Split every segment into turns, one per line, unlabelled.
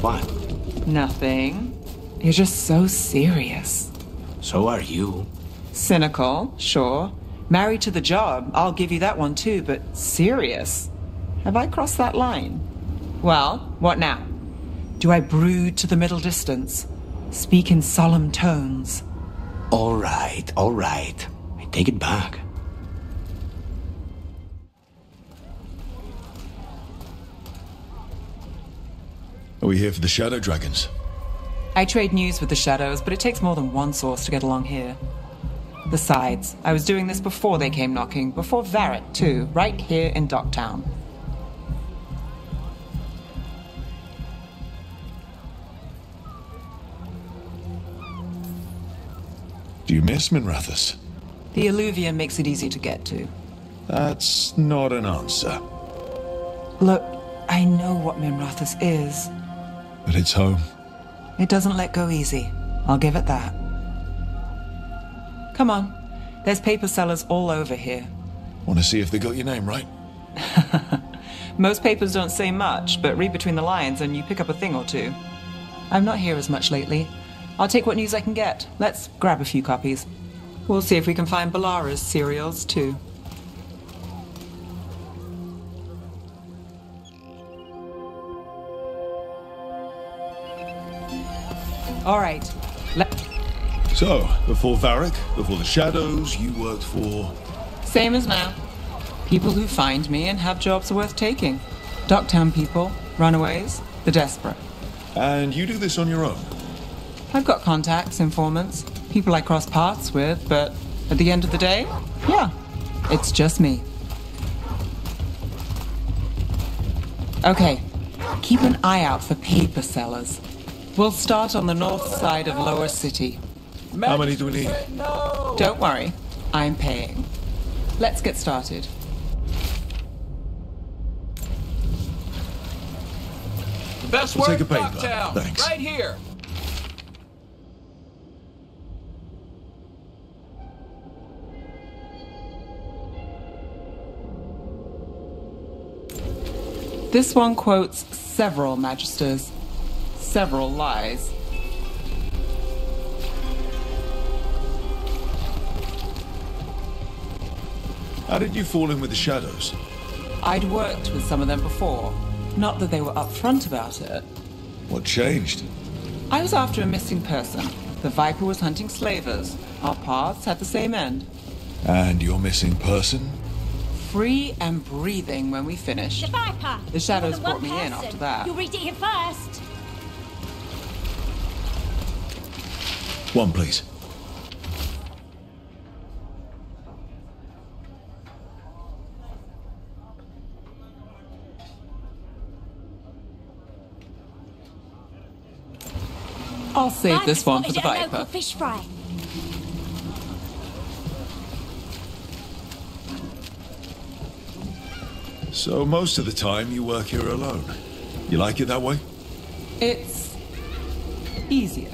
What?
Nothing. You're just so serious.
So are you.
Cynical, sure. Married to the job, I'll give you that one too, but serious? Have I crossed that line? Well, what now? Do I brood to the middle distance? Speak in solemn tones?
All right. I take it back.
Are we here for the Shadow Dragons?
I trade news with the Shadows, but it takes more than one source to get along here. Besides, I was doing this before they came knocking, before Varret too, right here in Docktown.
Do you miss Minrathous?
The Alluvium makes it easy to get to.
That's not an answer.
Look, I know what Minrathous is.
But it's home.
It doesn't let go easy. I'll give it that. Come on. There's paper sellers all over here.
Want to see if they got your name right?
Most papers don't say much, but read between the lines and you pick up a thing or two. I'm not here as much lately. I'll take what news I can get. Let's grab a few copies. We'll see if we can find Balara's serials, too. All right.
So, before Varric, before the Shadows, you worked for...
Same as now. People who find me and have jobs worth taking. Docktown people, runaways, the desperate.
And you do this on your own?
I've got contacts, informants, people I cross paths with, but at the end of the day, yeah, it's just me. Okay, keep an eye out for paper sellers. We'll start on the north side of Lower City.
How many do we need?
No.
Don't worry, I'm paying. Let's get started.
Best
We'll
word
take a paper.
Docktown.
Thanks.
Right here.
This one quotes several magisters, several lies.
How did you fall in with the Shadows?
I'd worked with some of them before. Not that they were upfront about it.
What changed?
I was after a missing person. The Viper was hunting slavers. Our paths had the same end.
And your missing person?
Free and breathing when we finished.
The Viper!
The Shadows
More
brought
than
me
one
in
person.
after that.
You'll read it here first.
One, please.
I'll save
Viper
this one for
spotted
the
at a local
Viper.
fish fry.
So most of the time you work here alone. You like it that way?
It's easier.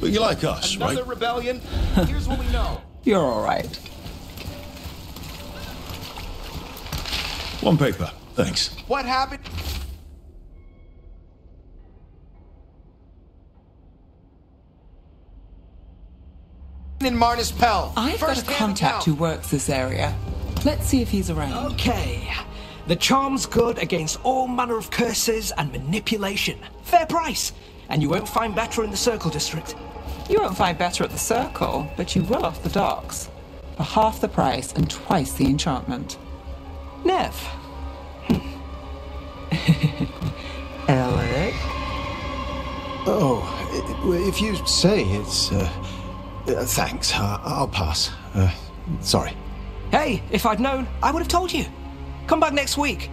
But you like us,
Another
right?
rebellion. Here's what we know.
You're all right.
One paper, thanks.
What happened? In Marnus Pell.
I've got a contact who works this area. Let's see if he's around.
Okay. The charm's good against all manner of curses and manipulation. Fair price. And you won't find better in the Circle District.
You won't find better at the Circle, but you will off the docks. For half the price and twice the enchantment.
Neve.
Alec?
Oh, if you say it's... thanks, I'll pass. Sorry.
Hey, if I'd known, I would have told you. Come back next week.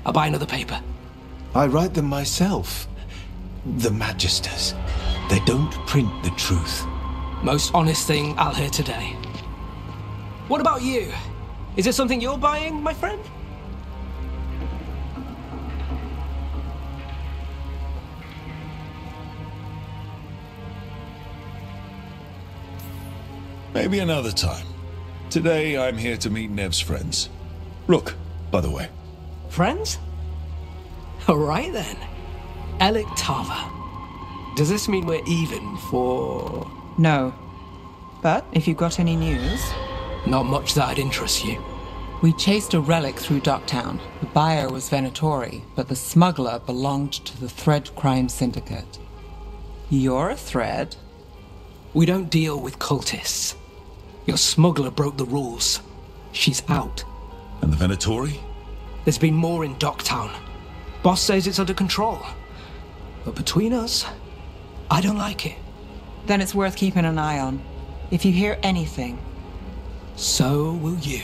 I'll buy another paper.
I write them myself. The Magisters. They don't print the truth.
Most honest thing I'll hear today. What about you? Is it something you're buying, my friend?
Maybe another time. Today I'm here to meet Nev's friends. Rook, by the way.
Friends? All right then. Elictava. Does this mean we're even for...
No. But if you've got any news...
Not much that'd interest you.
We chased a relic through Docktown. The buyer was Venatori, but the smuggler belonged to the Thread Crime Syndicate. You're a thread?
We don't deal with cultists. Your smuggler broke the rules. She's out.
And the Venatori?
There's been more in Docktown. Boss says it's under control. But between us, I don't like it.
Then it's worth keeping an eye on. If you hear anything...
So will you.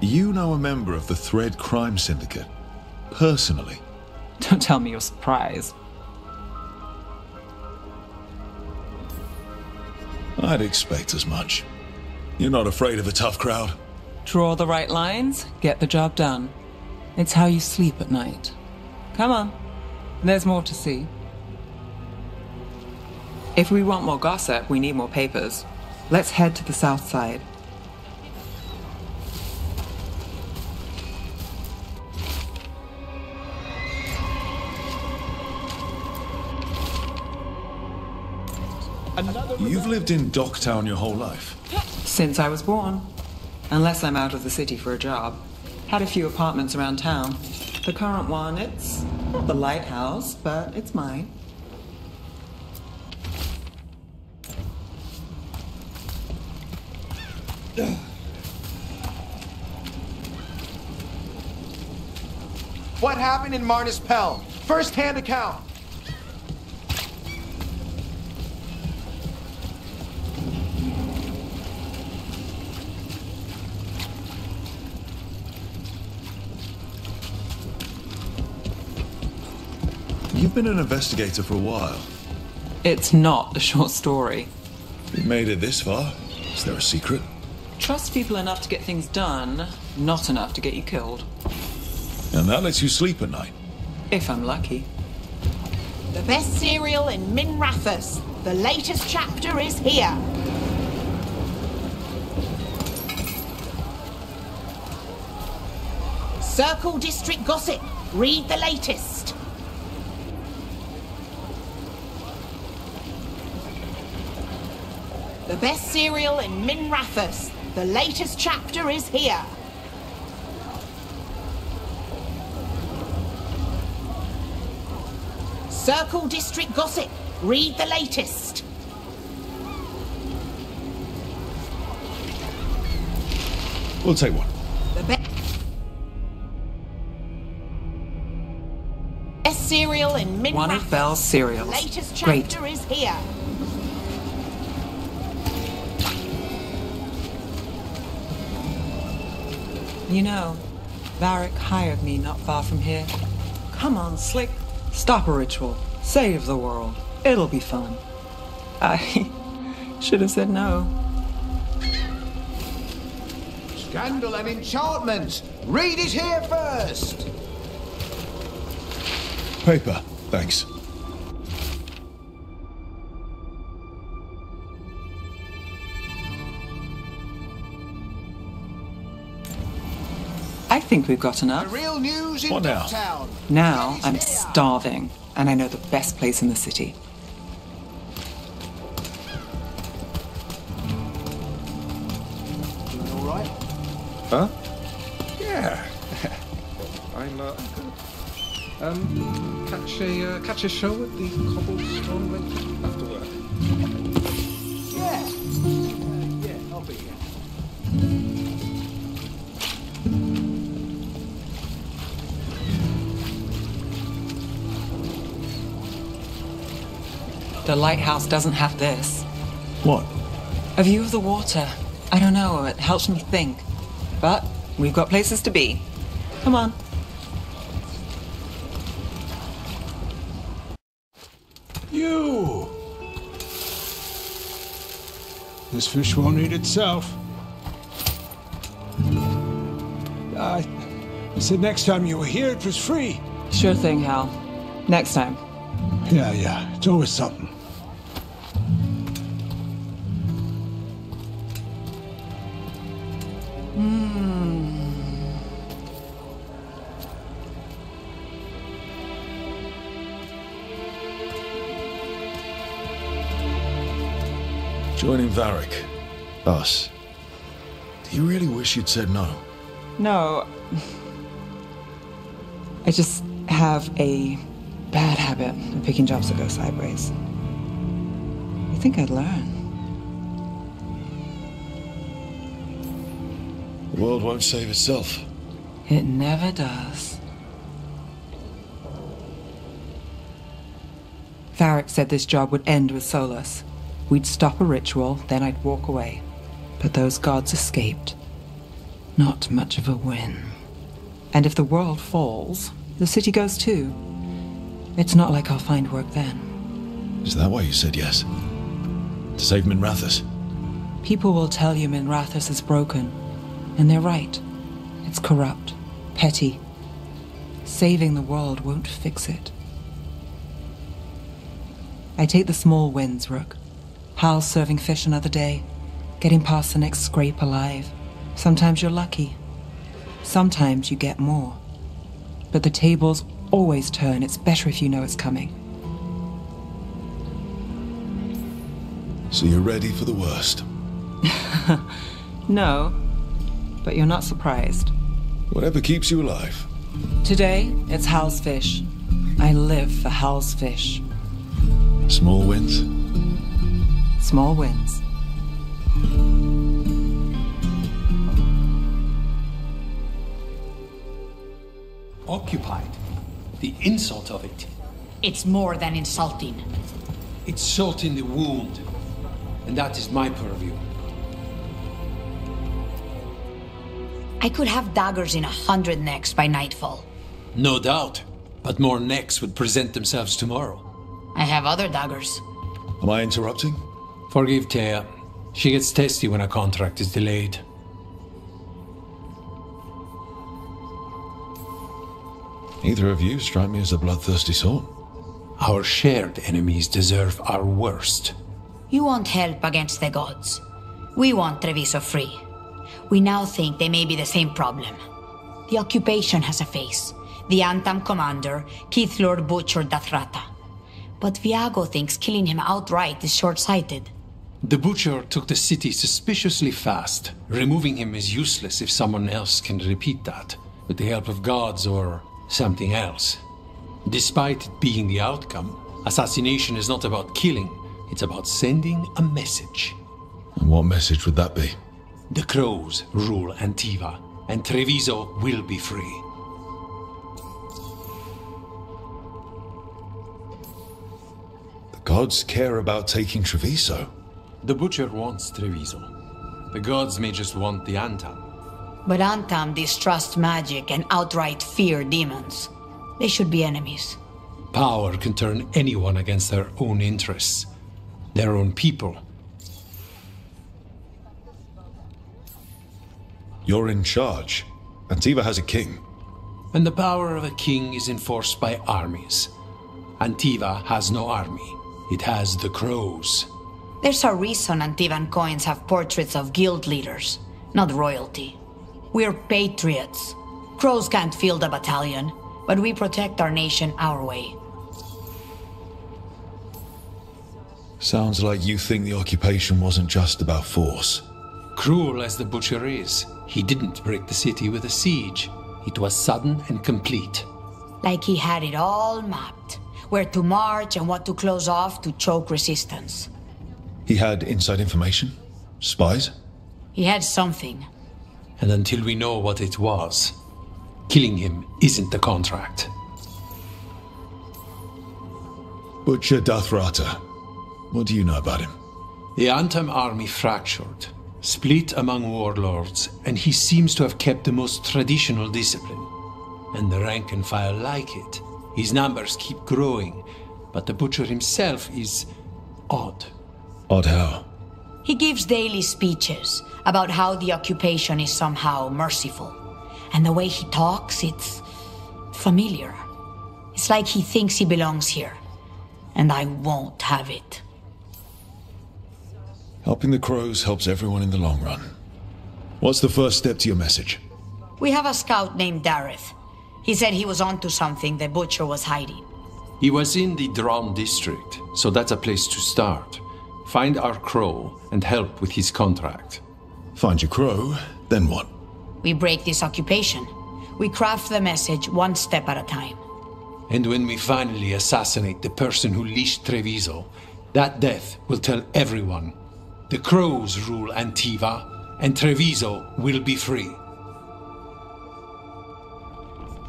You know a member of the Thread Crime Syndicate? Personally?
Don't tell me you're surprised.
I'd expect as much. You're not afraid of a tough crowd?
Draw the right lines, get the job done. It's how you sleep at night. Come on. There's more to see. If we want more gossip, we need more papers. Let's head to the south side.
You've lived in Docktown your whole life?
Since I was born. Unless I'm out of the city for a job. Had a few apartments around town. The current one, it's not the lighthouse, but it's mine.
What happened in Marnis Pell? First-hand account.
You've been an investigator for a while.
It's not a short story.
You made it this far. Is there a secret?
Trust people enough to get things done, not enough to get you killed.
And that lets you sleep at night?
If I'm lucky.
The best serial in Minrathous. The latest chapter is here. Circle District Gossip. Read the latest. The best serial in Minrathous. The latest chapter is here. Circle District Gossip. Read the latest.
We'll take one.
The best serial in Minrathous.
One of Belle's cereals.
The latest
Great.
chapter is here.
You know, Varric hired me not far from here. Come on, Slick. Stop a ritual. Save the world. It'll be fun. I should have said no.
Scandal and enchantment. Read it here first.
Paper, thanks.
I think we've got
The
enough.
real news in
What now?
Docktown.
Now
Read it
I'm
here.
starving, and I know the best place in the city.
Doing all right?
Huh? Yeah. I'm good. Catch a show at the Cobblestone later after work.
Yeah. Yeah, I'll be here.
The lighthouse doesn't have this.
What?
A view of the water. I don't know, it helps me think. But we've got places to be. Come on.
You! This fish won't eat itself. I said next time you were here it was free.
Sure thing, Hal. Next time.
Yeah, it's always something.
Joining Varric. Us. Do you really wish you'd said no?
No. I just have a bad habit of picking jobs that go sideways. You think I'd learn?
The world won't save itself.
It never does. Varric said this job would end with Solus. We'd stop a ritual, then I'd walk away. But those gods escaped. Not much of a win. And if the world falls, the city goes too. It's not like I'll find work then.
Is that why you said yes? To save Minrathous?
People will tell you Minrathous is broken. And they're right. It's corrupt. Petty. Saving the world won't fix it. I take the small wins, Rook. Hal's serving fish another day. Getting past the next scrape alive. Sometimes you're lucky. Sometimes you get more. But the tables always turn. It's better if you know it's coming.
So you're ready for the worst?
No, but you're not surprised.
Whatever keeps you alive.
Today, it's Hal's fish. I live for Hal's fish.
Small wins?
Small wins.
Occupied. The insult of it.
It's more than insulting.
It's salt in the wound. And that is my purview.
I could have daggers in 100 necks by nightfall.
No doubt. But more necks would present themselves tomorrow.
I have other daggers.
Am I interrupting?
Forgive Thea. She gets testy when a contract is delayed.
Neither of you strike me as a bloodthirsty sort.
Our shared enemies deserve our worst.
You want help against the gods. We want Treviso free. We now think they may be the same problem. The occupation has a face. The Antam commander, Keith Lord Butcher Dathrata. But Viago thinks killing him outright is short-sighted.
The Butcher took the city suspiciously fast. Removing him is useless if someone else can repeat that, with the help of gods or something else. Despite it being the outcome, assassination is not about killing, it's about sending a message.
And what message would that be?
The crows rule Antiva, and Treviso will be free.
The gods care about taking Treviso.
The Butcher wants Treviso. The gods may just want the Antam.
But Antam distrust magic and outright fear demons. They should be enemies.
Power can turn anyone against their own interests, their own people.
You're in charge. Antiva has a king.
And the power of a king is enforced by armies. Antiva has no army. It has the crows.
There's a reason Antivan coins have portraits of guild leaders, not royalty. We're patriots. Crows can't field a battalion, but we protect our nation our way.
Sounds like you think the occupation wasn't just about force.
Cruel as the Butcher is, he didn't break the city with a siege. It was sudden and complete.
Like he had it all mapped. Where to march and what to close off to choke resistance.
He had inside information? Spies?
He had something.
And until we know what it was, killing him isn't the contract.
Butcher Dathrata. What do you know about him?
The Antam army fractured, split among warlords, and he seems to have kept the most traditional discipline. And the rank and file like it. His numbers keep growing, but the Butcher himself is odd.
Odd how?
He gives daily speeches about how the occupation is somehow merciful. And the way he talks, it's familiar. It's like he thinks he belongs here. And I won't have it.
Helping the crows helps everyone in the long run. What's the first step to your message?
We have a scout named Dareth. He said he was onto something the Butcher was hiding.
He was in the Dron district, so that's a place to start. Find our crow and help with his contract.
Find your crow, then what?
We break this occupation. We craft the message one step at a time.
And when we finally assassinate the person who leashed Treviso, that death will tell everyone. The crows rule Antiva, and Treviso will be free.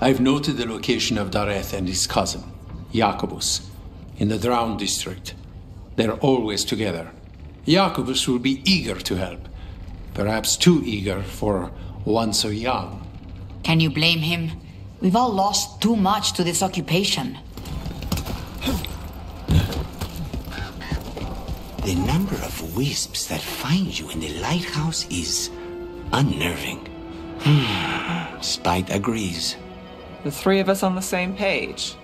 I've noted the location of Dareth and his cousin, Jacobus, in the Drowned district. They're always together. Jacobus will be eager to help. Perhaps too eager for one so young.
Can you blame him? We've all lost too much to this occupation.
The number of wisps that find you in the lighthouse is unnerving. Spite agrees.
The three of us on the same page.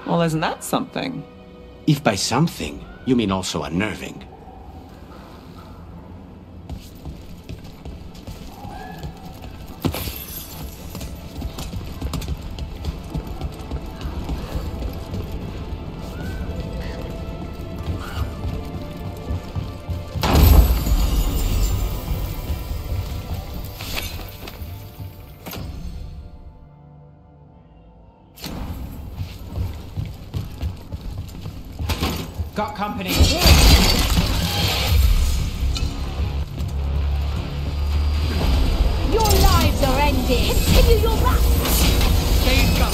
Well, isn't that something?
If by something, you mean also unnerving.
Got company.
Your lives are ending. Continue your run.
Stay gun.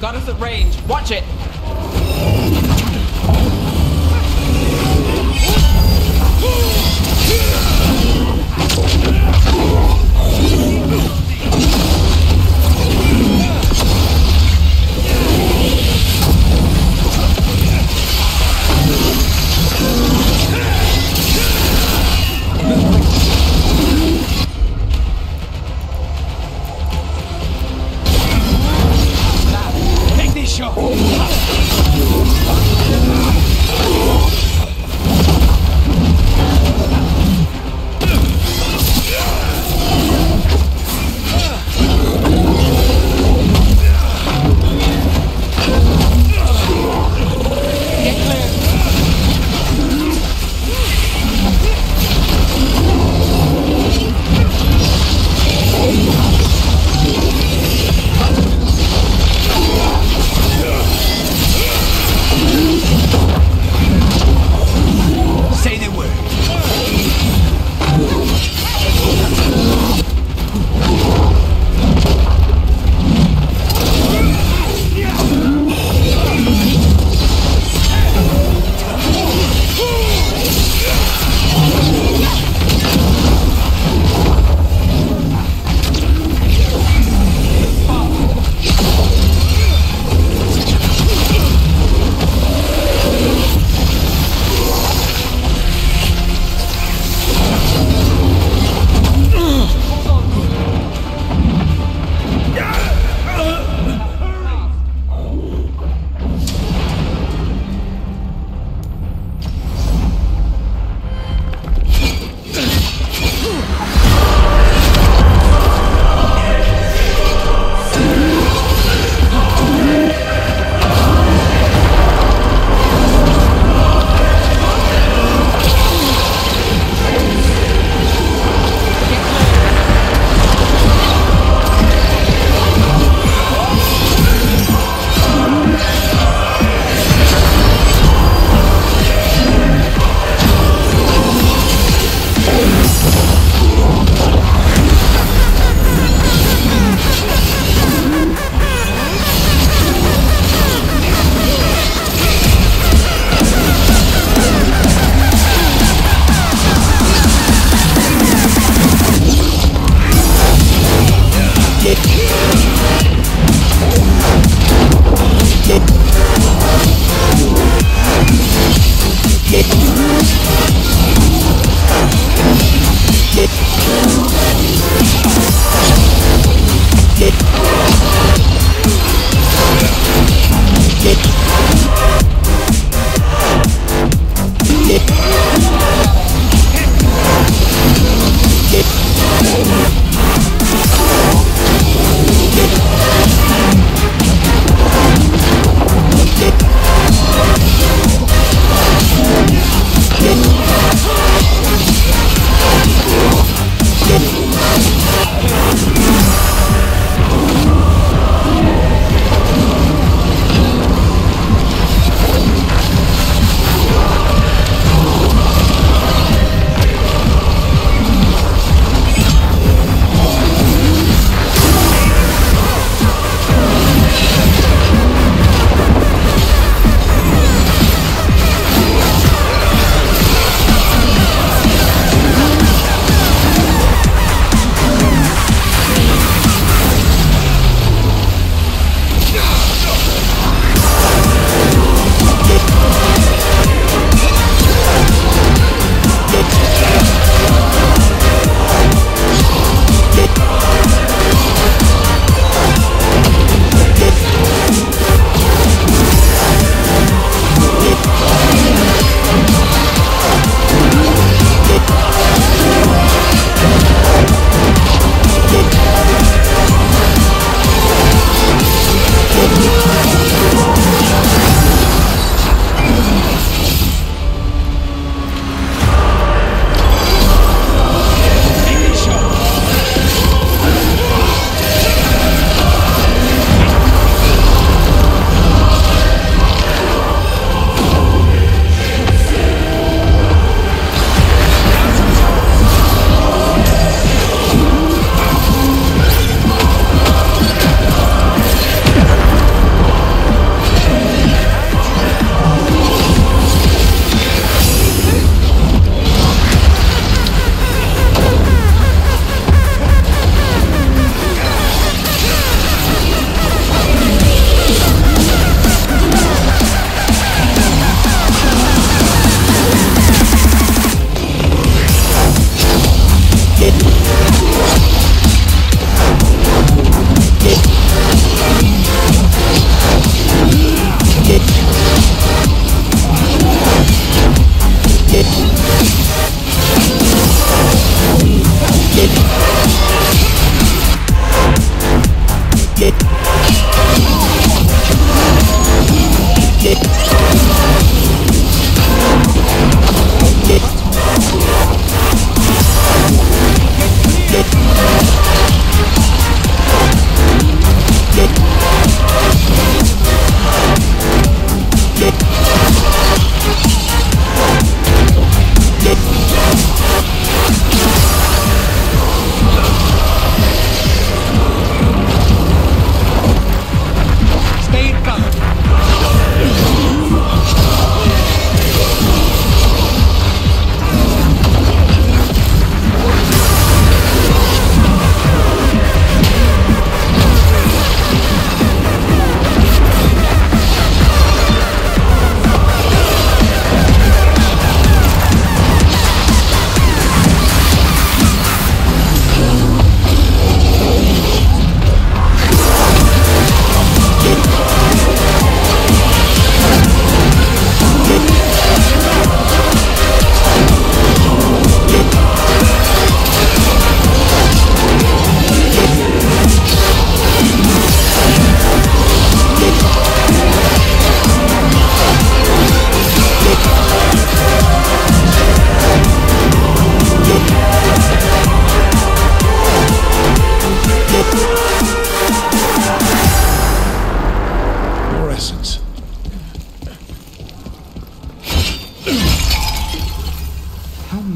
Got us at range. Watch it.
Take this shot.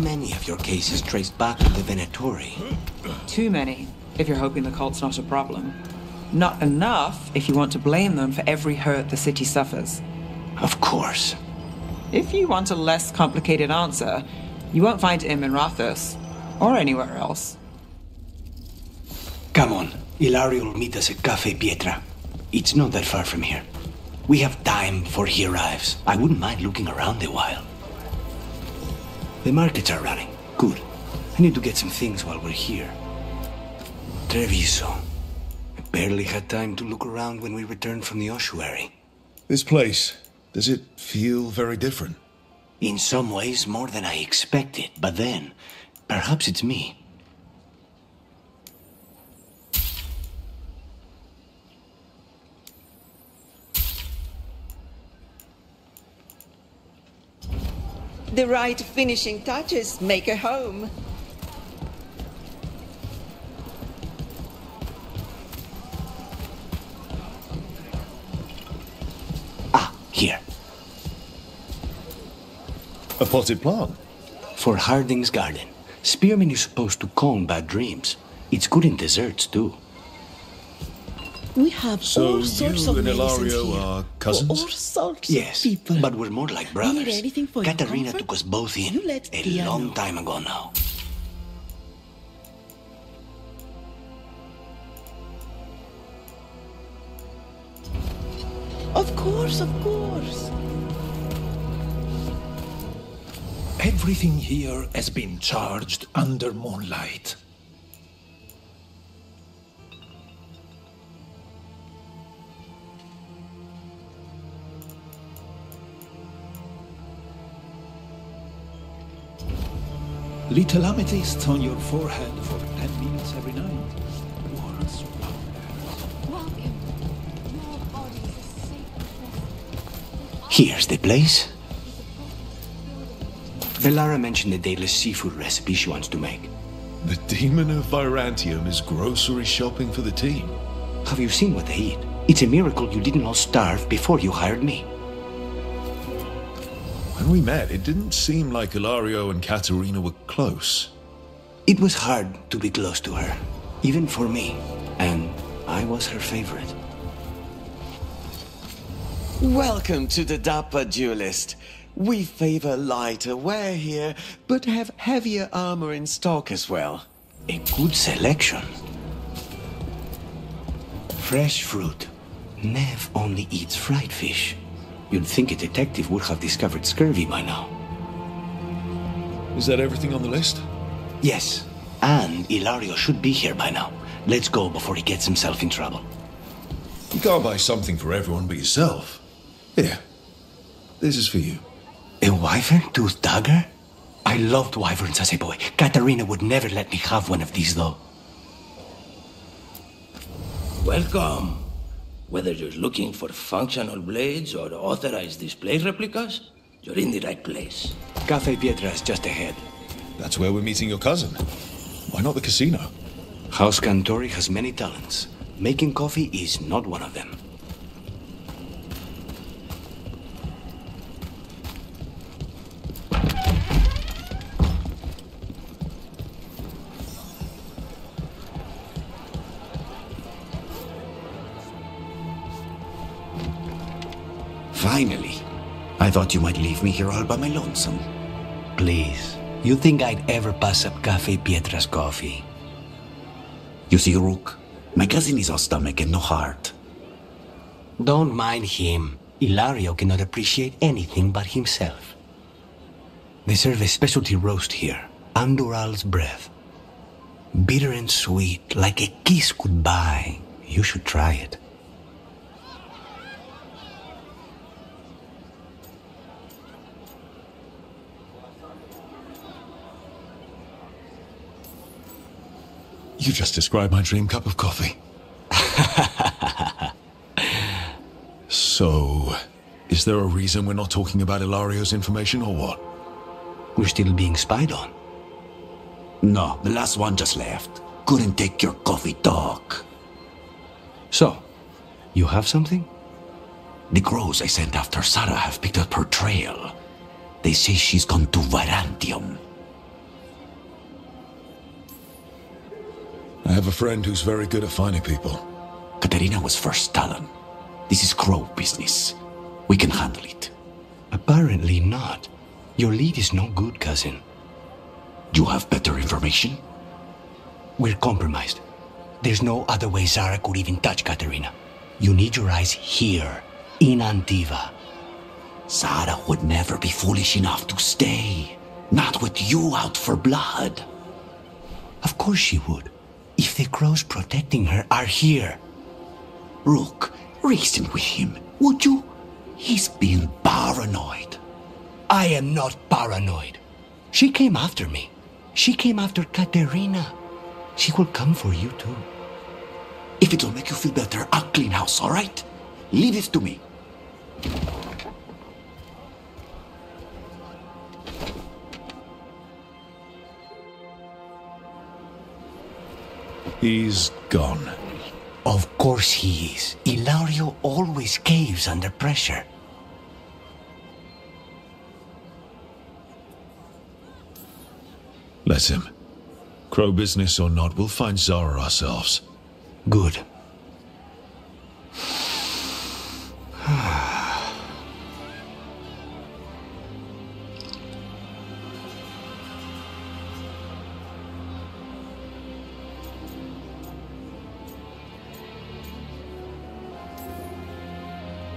many of your cases traced back to the Venatori?
Too many, if you're hoping the cult's not a problem. Not enough if you want to blame them for every hurt the city suffers.
Of course.
If you want a less complicated answer, you won't find him in Rathos, or anywhere else.
Come on, Ilario will meet us at Cafe Pietra. It's not that far from here. We have time before he arrives. I wouldn't mind looking around a while. The markets are running. Good. I need to get some things while we're here. Treviso. I barely had time to look around when we returned from the ossuary.
This place, does it feel very different?
In some ways, more than I expected. But then, perhaps it's me.
The right finishing touches make a home.
Ah, here.
A potted plant?
For Harding's garden. Spearmint is supposed to calm bad dreams. It's good in desserts, too.
We have all sorts of
and
medicines
Ilario
here.
are cousins?
For all sorts
Yes,
of people.
but we're more like brothers.
You need anything for your
Katarina
comfort?
took us both in
You let
a
Tia
long
know.
time ago now.
Of course, of course.
Everything here has been charged under moonlight. Little amethyst on your forehead for 10 minutes every night. Words
Welcome. Your body is a sacred vessel.
Here's the place. Velara mentioned the dayless seafood recipe she wants to make.
The demon of Virantium is grocery shopping for the team.
Have you seen what they eat? It's a miracle you didn't all starve before you hired me.
When we met, it didn't seem like Ilario and Katerina were close.
It was hard to be close to her, even for me, and I was her favorite.
Welcome to the Dapper Duelist. We favor lighter wear here, but have heavier armor in stock as well.
A good selection. Fresh fruit. Neve only eats fried fish. You'd think a detective would have discovered scurvy by now.
Is that everything on the list?
Yes, and Ilario should be here by now. Let's go before he gets himself in trouble.
You can't buy something for everyone but yourself. Here, this is for you.
A wyvern-toothed dagger? I loved wyverns as a boy. Katarina would never let me have one of these, though.
Welcome. Whether you're looking for functional blades or authorized display replicas, you're in the right place.
Cafe Pietra is just ahead.
That's where we're meeting your cousin. Why not the casino?
House Cantori has many talents. Making coffee is not one of them.
Finally. I thought you might leave me here all by my lonesome.
Please. You think I'd ever pass up Cafe Pietra's coffee?
You see, Rook, my cousin is all stomach and no heart.
Don't mind him. Ilario cannot appreciate anything but himself. They serve a specialty roast here, Andoral's breath. Bitter and sweet, like a kiss goodbye. You should try it.
You just described my dream cup of coffee. So, is there a reason we're not talking about Ilario's information or what?
We're still being spied on.
No, the last one just left. Couldn't take your coffee talk.
So, you have something?
The crows I sent after Sarah have picked up her trail. They say she's gone to Virantium.
have a friend who's very good at finding people.
Katerina was first Talon. This is Crow business. We can handle it.
Apparently not. Your lead is no good, cousin.
You have better information?
We're compromised. There's no other way Zara could even touch Katerina. You need your eyes here, in Antiva.
Zara would never be foolish enough to stay. Not with you out for blood.
Of course she would. If the crows protecting her are here.
Rook, reason with him, would you? He's being paranoid.
I am not paranoid. She came after me. She came after Katerina. She will come for you too.
If it'll make you feel better, I'll clean house, all right? Leave it to me.
He's gone.
Of course he is. Ilario always caves under pressure.
Let him. Crow business or not, we'll find Zara ourselves.
Good.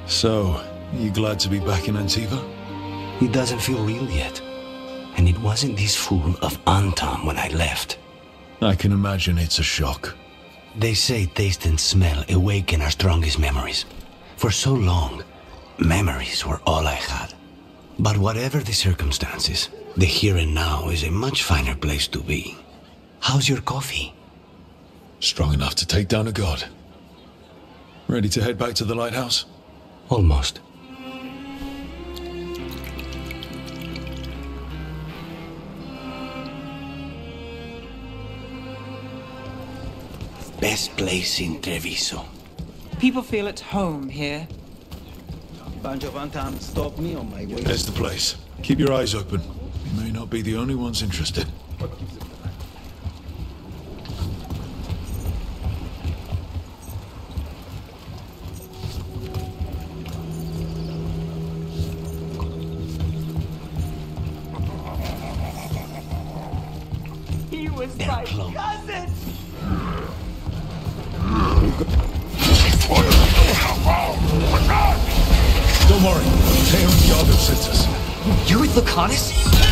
So, you glad to be back in Antiva?
It doesn't feel real yet. And it wasn't this fool of Anton when I left.
I can imagine it's a shock.
They say taste and smell awaken our strongest memories. For so long, memories were all I had. But whatever the circumstances, the here and now is a much finer place to be. How's your coffee?
Strong enough to take down a god. Ready to head back to the lighthouse?
Almost. Best place in Treviso.
People feel at home here.
Bunch of Antam stopped me on my way.
There's the place. Keep your eyes open. You may not be the only ones interested.
He was my cousin!
Don't worry. Teo and Yago sent us.
You with Lucanis?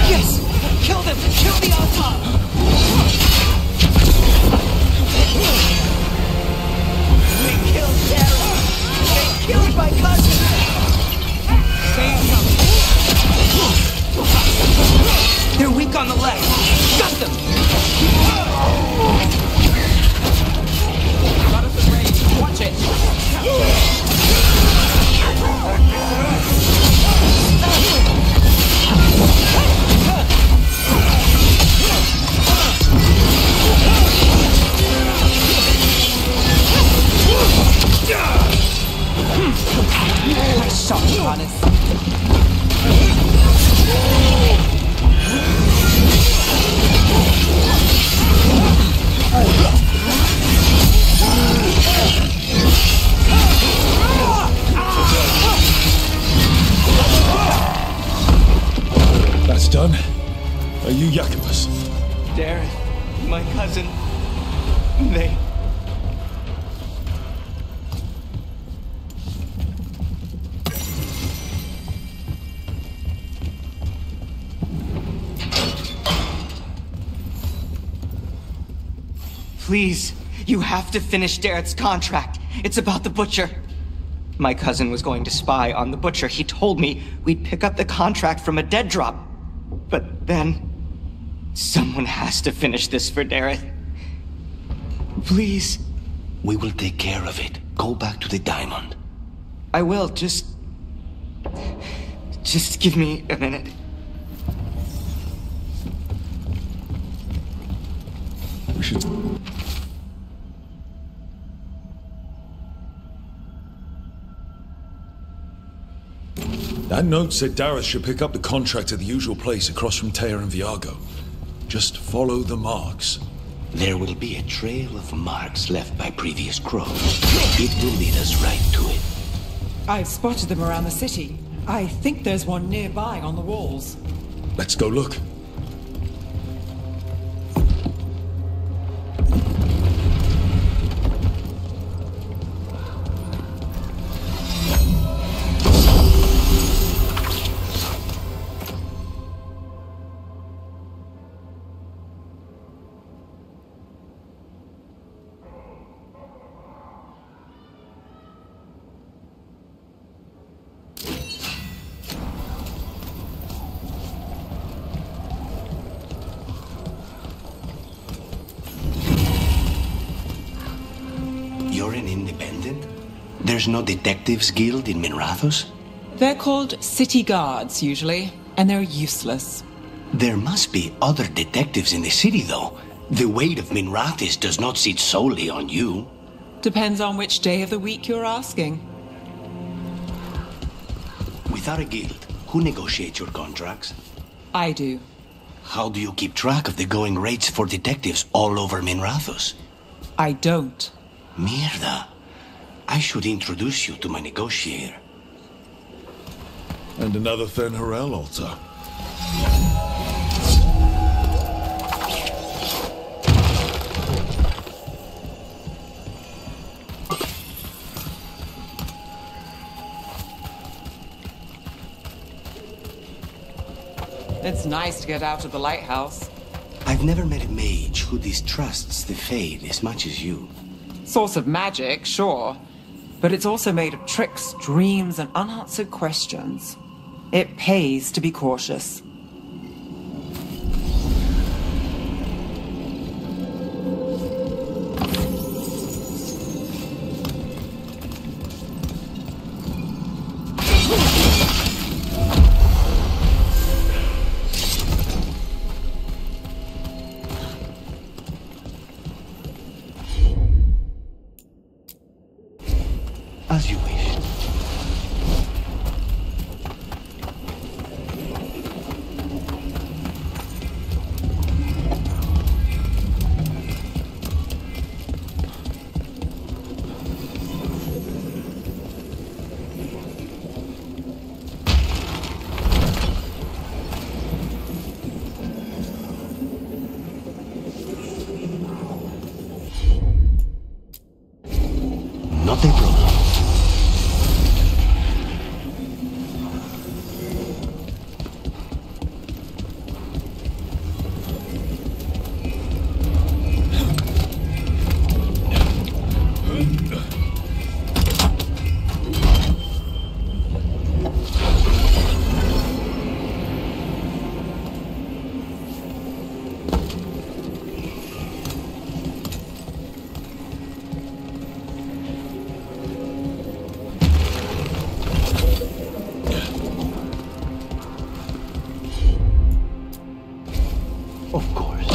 Yes! Kill them! Kill the Antam!
They killed Sarah! They killed my cousin!
Say something! They're weak on the left! Got them! Got us at range. Watch it!
Nice shot, Lucanis.
That's done. Are you Jacobus?
Darren, my cousin. They... Please, you have to finish Darrett's contract. It's about the Butcher. My cousin was going to spy on the Butcher. He told me we'd pick up the contract from a dead drop. But then... someone has to finish this for Darrett. Please.
We will take care of it. Go back to the diamond.
I will, just give me a minute.
We should... That note said Dareth should pick up the contract at the usual place across from Teir and Viago. Just follow the marks.
There will be a trail of marks left by previous crows. It will lead us right to it.
I've spotted them around the city. I think there's one nearby on the walls.
Let's go look.
You're an independent? There's no detectives guild in Minrathos?
They're called city guards, usually, and they're useless.
There must be other detectives in the city, though. The weight of Minrathis does not sit solely on you.
Depends on which day of the week you're asking.
Without a guild, who negotiates your contracts?
I do.
How do you keep track of the going rates for detectives all over Minrathos?
I don't.
Mierda. I should introduce you to my negotiator.
And another Fen'Harel altar.
It's nice to get out of the lighthouse.
I've never met a mage who distrusts the Fade as much as you.
Source of magic, sure. But it's also made of tricks, dreams, and unanswered questions. It pays to be cautious.
As you wish. Not a problem. Of course.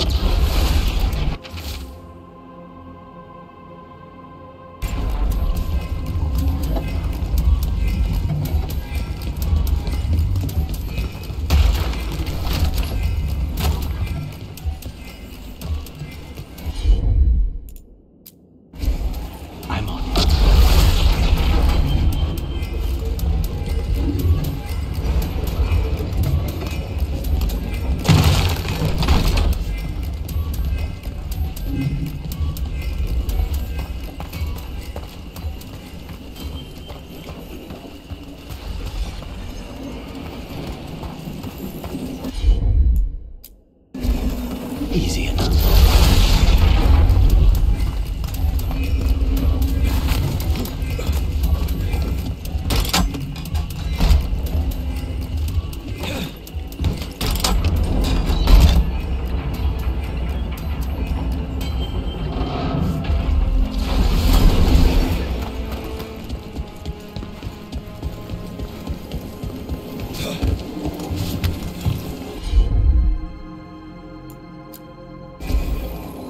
I'm on it. Easy enough.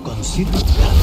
Consider that.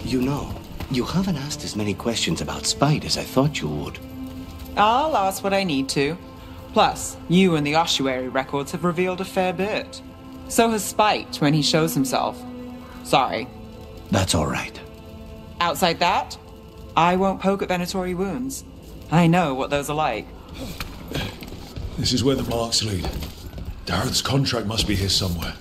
You know, you haven't asked as many questions about Spite as I thought you would.
I'll ask what I need to. Plus, you and the ossuary records have revealed a fair bit. So has Spite when he shows himself. Sorry.
That's all right.
Outside that, I won't poke at venatory wounds. I know what those are like.
This is where the marks lead. Darren's contract must be here somewhere.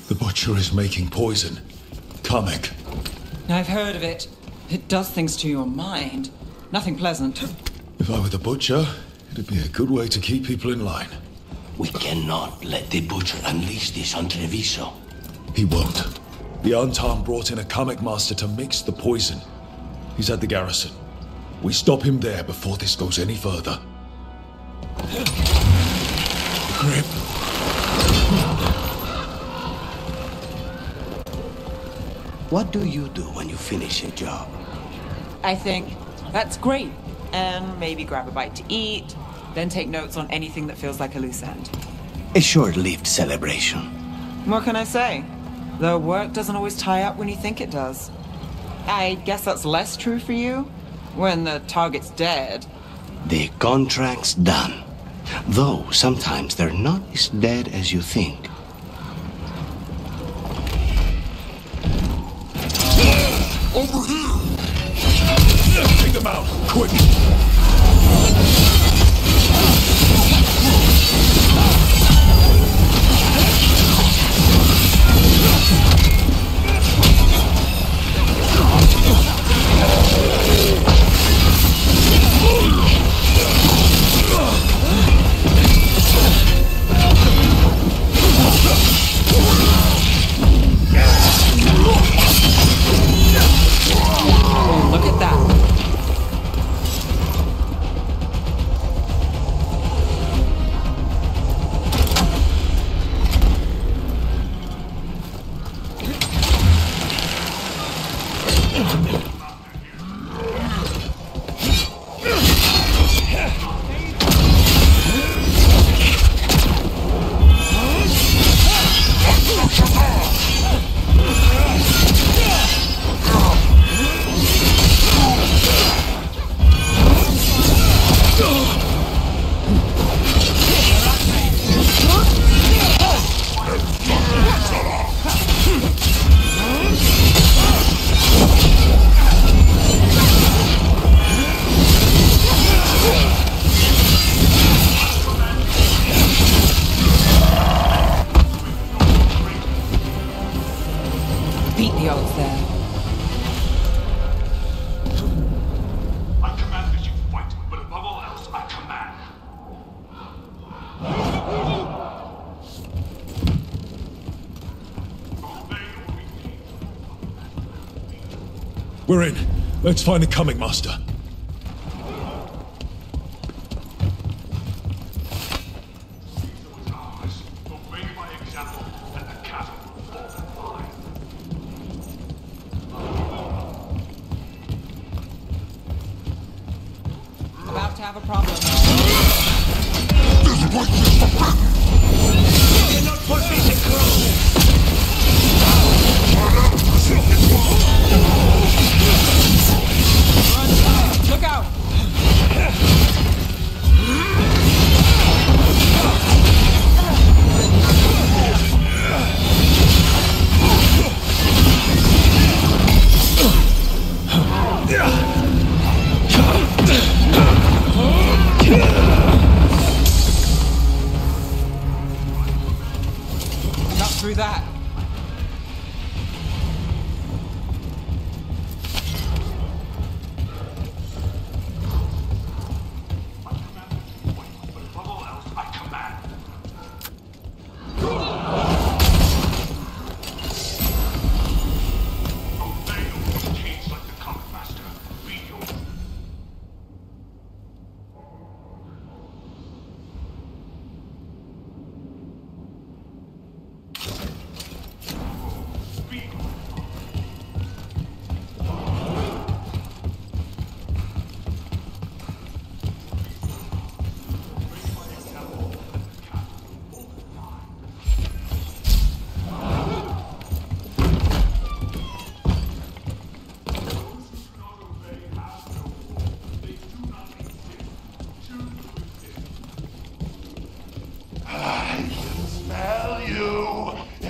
The butcher is making poison. Kamek.
I've heard of it. It does things to your mind. Nothing pleasant.
If I were the butcher, it'd be a good way to keep people in line.
We cannot let the butcher unleash this on Treviso.
He won't. The Antam brought in a Kamek master to mix the poison. He's at the garrison. We stop him there before this goes any further. Grip.
What do you do when you finish a job?
I think, that's great. And maybe grab a bite to eat, then take notes on anything that feels like a loose end.
A short-lived celebration.
What can I say? The work doesn't always tie up when you think it does. I guess that's less true for you? When the target's dead.
The contract's done. Though sometimes they're not as dead as you think.
Over here! Take them out, quick!
Look at that. Beat the odds there.
I command that you fight, but above all else, I command.
We're in. Let's find the Kamek master.
About to have a problem.
This place is forbidden! You're not supposed to be
Look out! Got through that.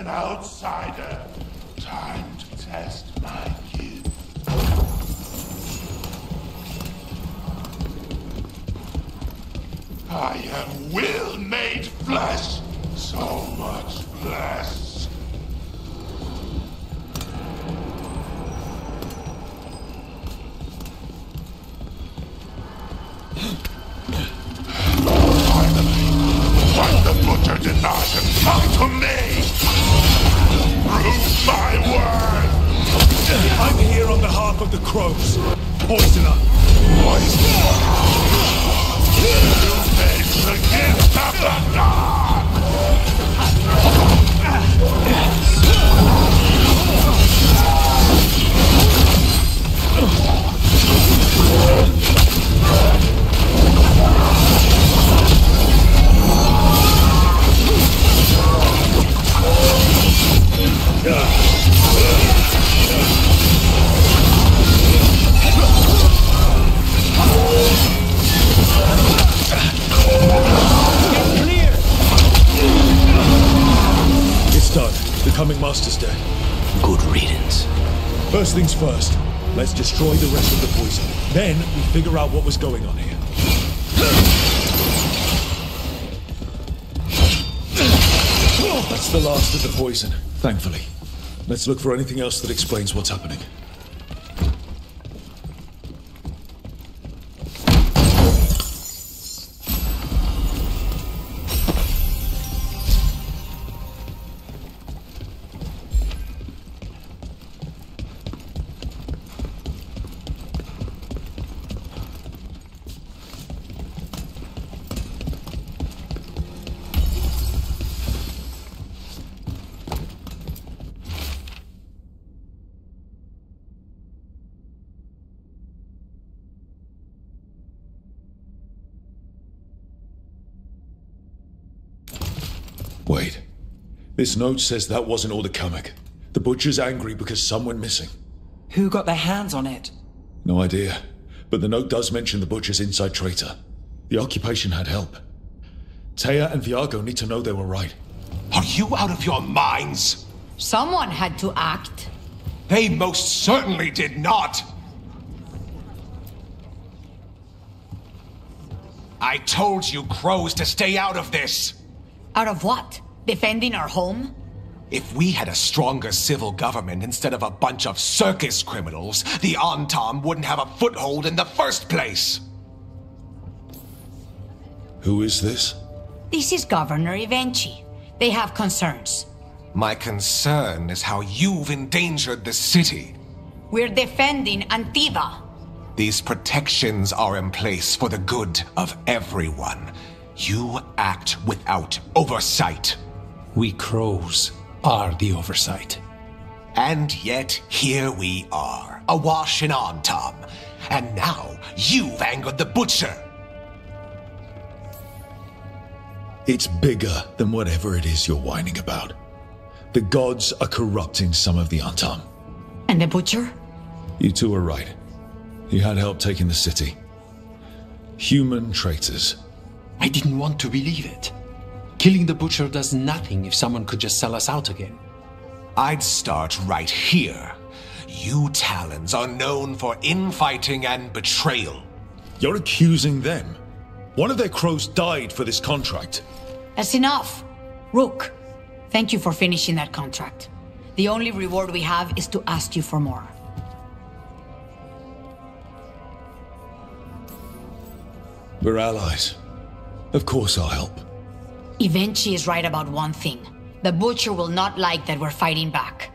an outsider. Time to test my gift. I am will made flesh. So much flesh. What the butcher did not come to me! Prove my word!
I'm here on behalf of the crows. Poisoner!
Poisoner! You made the gift of the god!
It's done. The coming master's dead.
Good riddance.
First things first, let's destroy the rest of the poison. Then we figure out what was going on here. That's the last of the poison, thankfully. Let's look for anything else that explains what's happening. Wait. This note says that wasn't all the Kamek. The butcher's angry because some went missing.
Who got their hands on it?
No idea. But the note does mention the butcher's inside traitor. The occupation had help. Taya and Viago need to know they were right.
Are you out of your minds?
Someone had to act.
They most certainly did not. I told you crows to stay out of this.
Out of what? Defending our home?
If we had a stronger civil government instead of a bunch of circus criminals, the Antam wouldn't have a foothold in the first place.
Who is this?
This is Governor Evenchi. They have concerns.
My concern is how you've endangered the city.
We're defending Antiva.
These protections are in place for the good of everyone. You act without oversight.
We crows are the oversight.
And yet, here we are, awash in Antam. And now, you've angered the butcher.
It's bigger than whatever it is you're whining about. The gods are corrupting some of the Antam.
And the butcher?
You two are right. He had help taking the city. Human traitors.
I didn't want to believe it. Killing the butcher does nothing if someone could just sell us out again.
I'd start right here. You Talons are known for infighting and betrayal.
You're accusing them. One of their crows died for this contract.
That's enough. Rook, thank you for finishing that contract. The only reward we have is to ask you for more.
We're allies. Of course I'll help.
Evenchi is right about one thing. The butcher will not like that we're fighting back.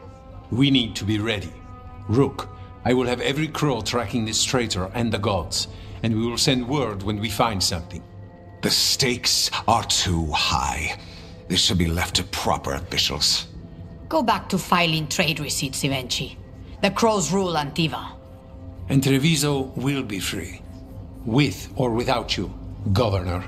We need to be ready. Rook, I will have every crow tracking this traitor and the gods, and we will send word when we find something.
The stakes are too high. This should be left to proper officials.
Go back to filing trade receipts, Evenchi. The crows rule Antiva.
And Treviso will be free. With or without you, Governor.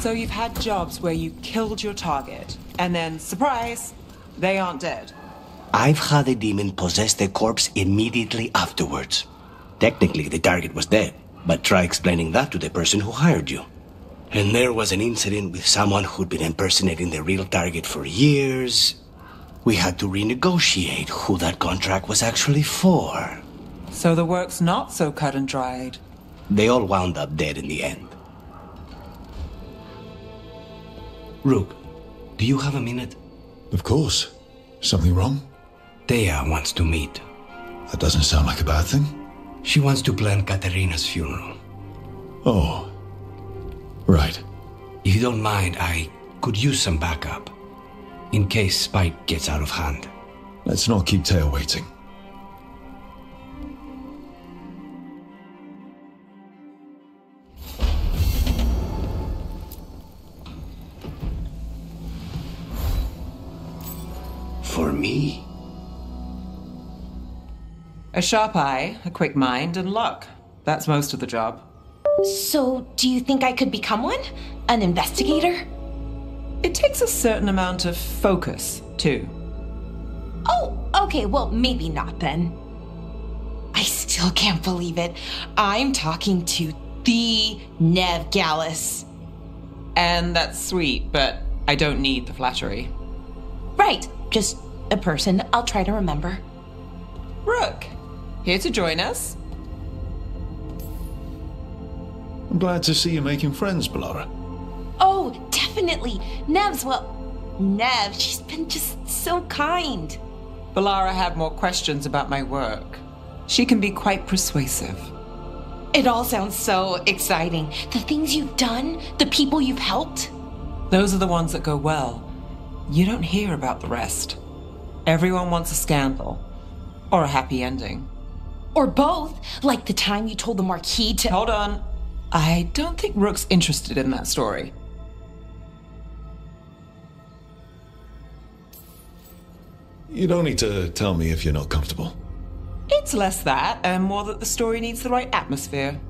So you've had jobs where you killed your target, and then, surprise, they aren't dead.
I've had a demon possess the corpse immediately afterwards. Technically, the target was dead, But try explaining that to the person who hired you. And there was an incident with someone who'd been impersonating the real target for years. We had to renegotiate who that contract was actually for.
So the work's not so cut and dried.
They all wound up dead in the end. Rook, do you have a minute?
Of course. Something wrong?
Thea wants to meet.
That doesn't sound like a bad thing.
She wants to plan Katerina's funeral.
Oh. Right.
If you don't mind, I could use some backup. In case Spike gets out of hand.
Let's not keep Thea waiting.
For me?
A sharp eye, a quick mind, and luck. That's most of the job.
So, do you think I could become one? An investigator?
It takes a certain amount of focus, too.
Oh, okay, well, maybe not then. I still can't believe it. I'm talking to the Neve Gallus.
And that's sweet, but I don't need the flattery.
Right, just a person I'll try to remember.
Rook, here to join us?
I'm glad to see you making friends, Bellara.
Oh, definitely. Neve, she's been just so kind.
Bellara had more questions about my work. She can be quite persuasive.
It all sounds so exciting. The things you've done, the people you've helped.
Those are the ones that go well. You don't hear about the rest. Everyone wants a scandal. Or a happy ending.
Or both, like the time you told the Marquis to—
Hold on. I don't think Rook's interested in that story.
You don't need to tell me if you're not comfortable.
It's less that, and more that the story needs the right atmosphere.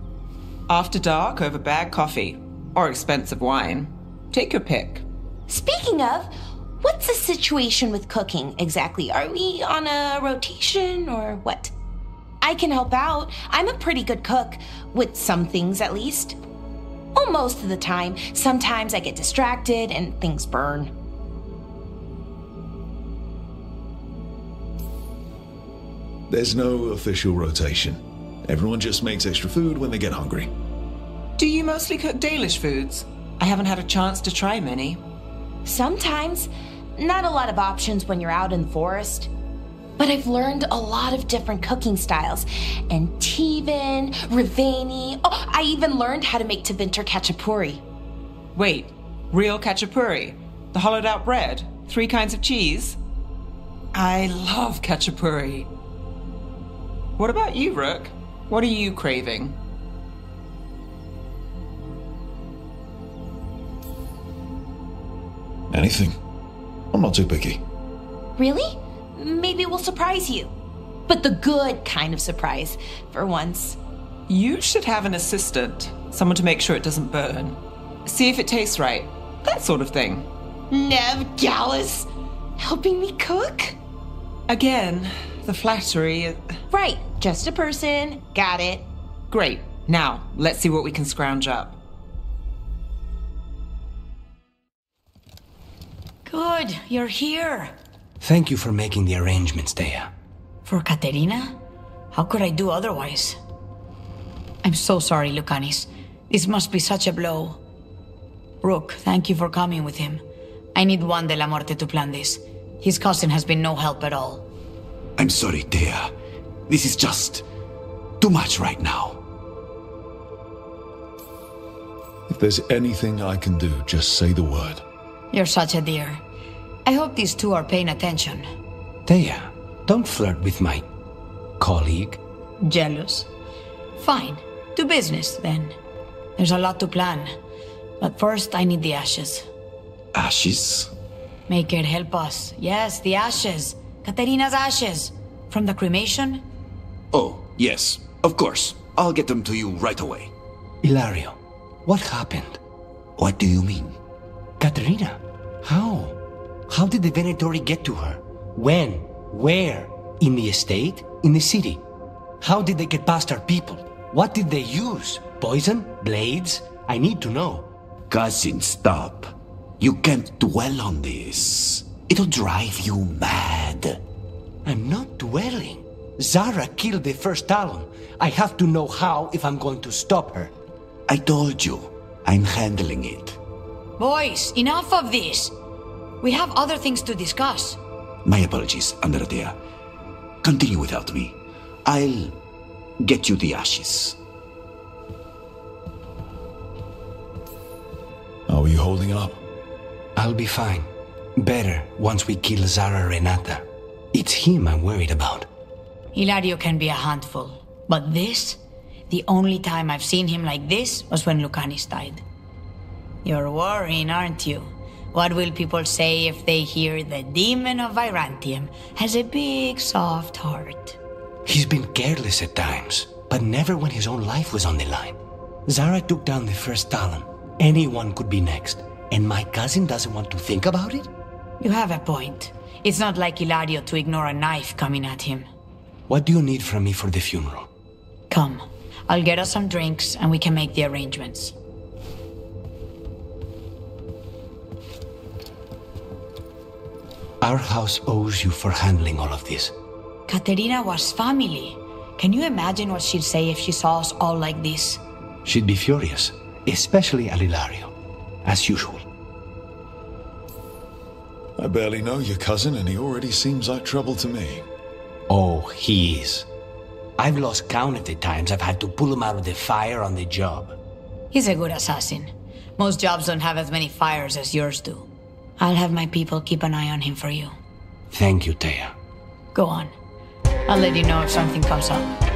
After dark over bad coffee. Or expensive wine. Take your pick.
Speaking of, what's the situation with cooking exactly? Are we on a rotation or what? I can help out. I'm a pretty good cook, with some things at least. Well, most of the time. Sometimes I get distracted and things burn.
There's no official rotation. Everyone just makes extra food when they get hungry.
Do you mostly cook Dalish foods? I haven't had a chance to try many.
Sometimes. Not a lot of options when you're out in the forest. But I've learned a lot of different cooking styles. Antivan, Rivani. Oh, I even learned how to make Tevinter Khachapuri.
Wait, real Khachapuri? The hollowed out bread? 3 kinds of cheese? I love Khachapuri. What about you, Rook? What are you craving?
Anything. I'm not too picky.
Really? Maybe we'll surprise you. But the good kind of surprise, for once.
You should have an assistant. Someone to make sure it doesn't burn. See if it tastes right. That sort of thing.
Neve Gallus, helping me cook?
Again, the flattery.
Right, just a person. Got it.
Great. Now, let's see what we can scrounge up.
Good, you're here.
Thank you for making the arrangements, Thea.
For Katerina? How could I do otherwise? I'm so sorry, Lucanis. This must be such a blow. Rook, thank you for coming with him. I need Juan de la Muerte to plan this. His cousin has been no help at all.
I'm sorry, Thea. This is just too much right now.
If there's anything I can do, just say the word.
You're such a dear. I hope these two are paying attention.
Thea, don't flirt with my colleague.
Jealous? Fine. To business, then. There's a lot to plan. But first, I need the ashes.
Ashes?
Make it help us. Yes, the ashes. Katerina's ashes. From the cremation?
Oh, yes. Of course. I'll get them to you right away.
Ilario, what happened?
What do you mean?
Katerina, how? How did the Venatori get to her? When? Where? In the estate? In the city? How did they get past our people? What did they use? Poison? Blades? I need to know.
Cousin, stop. You can't dwell on this. It'll drive you mad.
I'm not dwelling. Zara killed the first Talon. I have to know how if I'm going to stop her.
I told you, I'm handling it.
Boys, enough of this. We have other things to discuss.
My apologies, Andradea. Continue without me. I'll get you the ashes.
How are you holding up?
I'll be fine. Better once we kill Zara Renata. It's him I'm worried about.
Hilario can be a handful, but this? The only time I've seen him like this was when Lucanis died. You're worrying, aren't you? What will people say if they hear the demon of Virantium has a big, soft heart?
He's been careless at times, but never when his own life was on the line. Zara took down the first Talon. Anyone could be next, and my cousin doesn't want to think about it?
You have a point. It's not like Hilario to ignore a knife coming at him.
What do you need from me for the funeral?
Come. I'll get us some drinks and we can make the arrangements.
Our house owes you for handling all of this.
Caterina was family. Can you imagine what she'd say if she saw us all like this?
She'd be furious, especially at Hilario, as usual.
I barely know your cousin, and he already seems like trouble to me.
Oh, he is. I've lost count of the times I've had to pull him out of the fire on the job.
He's a good assassin. Most jobs don't have as many fires as yours do. I'll have my people keep an eye on him for you.
Thank you, Thea.
Go on. I'll let you know if something comes up.